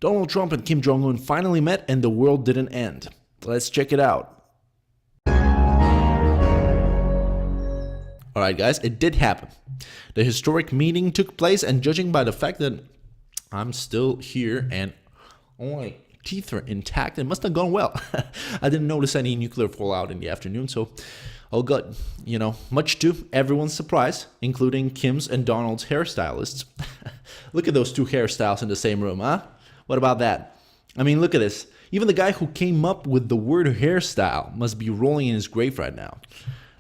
Donald Trump and Kim Jong-un finally met and the world didn't end. Let's check it out. Alright guys, it did happen. The historic meeting took place, and judging by the fact that I'm still here and all my teeth are intact, it must have gone well. I didn't notice any nuclear fallout in the afternoon, so all good. You know, much to everyone's surprise, including Kim's and Donald's hairstylists. Look at those two hairstyles in the same room, huh? What about that? I mean, look at this. Even the guy who came up with the word hairstyle must be rolling in his grave right now.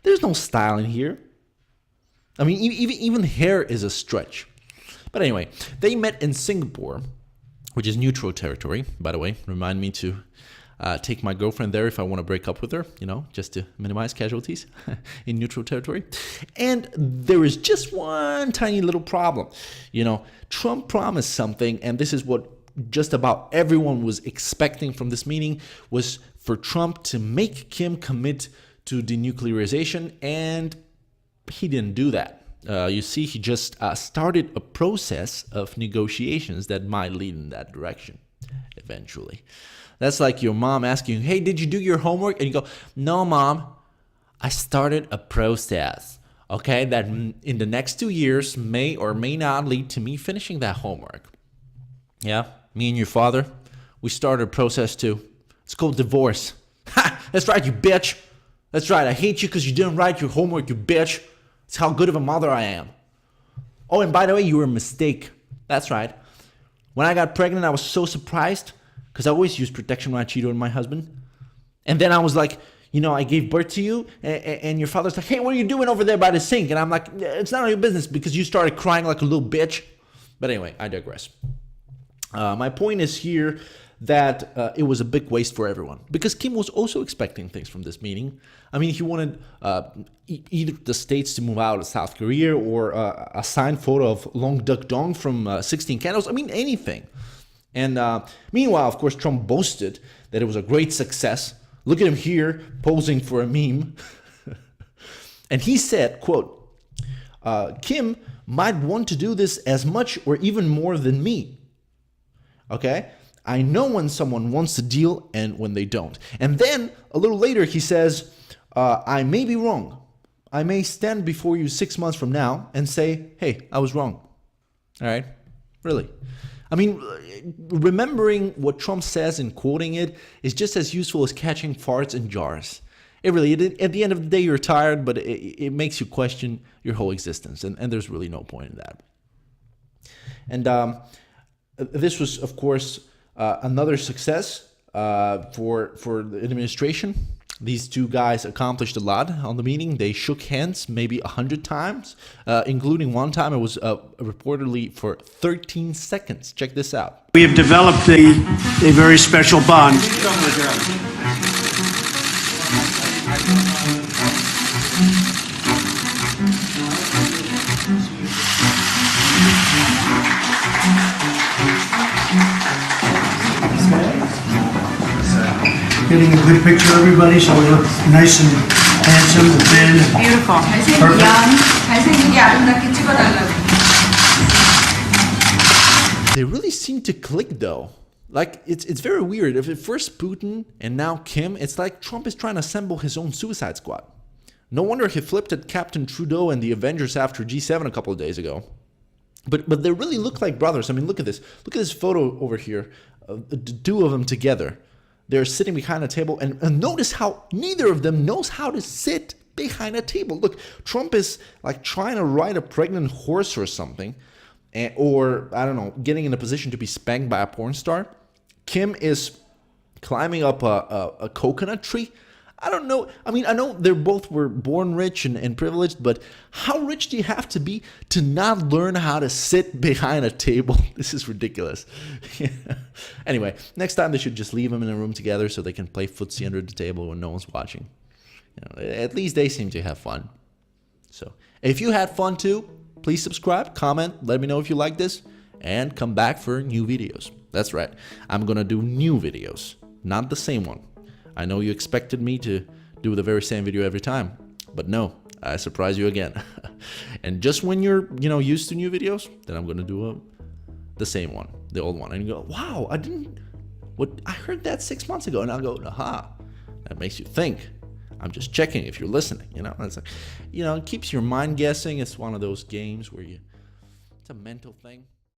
There's no style in here. I mean, even hair is a stretch. But anyway, they met in Singapore, which is neutral territory, by the way. Remind me to take my girlfriend there if I want to break up with her, you know, just to minimize casualties in neutral territory. And there is just one tiny little problem. You know, Trump promised something, and this is what just about everyone was expecting from this meeting, was for Trump to make Kim commit to denuclearization, and he didn't do that. You see, he just started a process of negotiations that might lead in that direction eventually. That's like your mom asking you, hey, did you do your homework? And you go, no, Mom, I started a process, okay, that in the next 2 years may or may not lead to me finishing that homework. Yeah, me and your father, we started a process too. It's called divorce. Ha! That's right, you bitch. That's right, I hate you because you didn't write your homework, you bitch. It's how good of a mother I am. Oh, and by the way, you were a mistake. That's right. When I got pregnant, I was so surprised because I always use protection when I cheat on my husband. And then I was like, you know, I gave birth to you, and your father's like, hey, what are you doing over there by the sink? And I'm like, it's none of your business because you started crying like a little bitch. But anyway, I digress. My point is here that it was a big waste for everyone because Kim was also expecting things from this meeting. I mean, he wanted either the states to move out of South Korea or a signed photo of Long Duck Dong from 16 Candles. I mean, anything. And meanwhile, of course, Trump boasted that it was a great success. Look at him here posing for a meme. And he said, quote, Kim might want to do this as much or even more than me. Okay? I know when someone wants to deal and when they don't. And then a little later he says, I may be wrong. I may stand before you 6 months from now and say, hey, I was wrong. All right? Really? I mean, remembering what Trump says and quoting it is just as useful as catching farts in jars. It really, at the end of the day, you're tired, but it makes you question your whole existence. And there's really no point in that. And this was, of course, another success for the administration. These two guys accomplished a lot on the meeting. They shook hands maybe 100 times, including one time it was reportedly for 13 seconds. Check this out. We have developed a very special bond. Getting a good picture of everybody so we look nice and handsome and thin. Beautiful. They really seem to click though. Like it's very weird. If at first Putin and now Kim, it's like Trump is trying to assemble his own Suicide Squad. No wonder he flipped at Captain Trudeau and the Avengers after G7 a couple of days ago. But they really look like brothers. I mean, look at this. Look at this photo over here. The two of them together. They're sitting behind a table, and notice how neither of them knows how to sit behind a table. Look, Trump is like trying to ride a pregnant horse or something, or, I don't know, getting in a position to be spanked by a porn star. Kim is climbing up a coconut tree. I don't know. I mean, I know they both were born rich and privileged, but how rich do you have to be to not learn how to sit behind a table? This is ridiculous. Anyway, next time they should just leave them in a room together so they can play footsie under the table when no one's watching. You know, at least they seem to have fun. So if you had fun too, please subscribe, comment, let me know if you like this, and come back for new videos. That's right. I'm going to do new videos, not the same one. I know you expected me to do the very same video every time, but no, I surprise you again. And just when you're, used to new videos, then I'm going to do the same one, the old one, and you go, wow, I heard that 6 months ago, and I'll go, aha, that makes you think. I'm just checking if you're listening, It's like, it keeps your mind guessing. It's one of those games where it's a mental thing.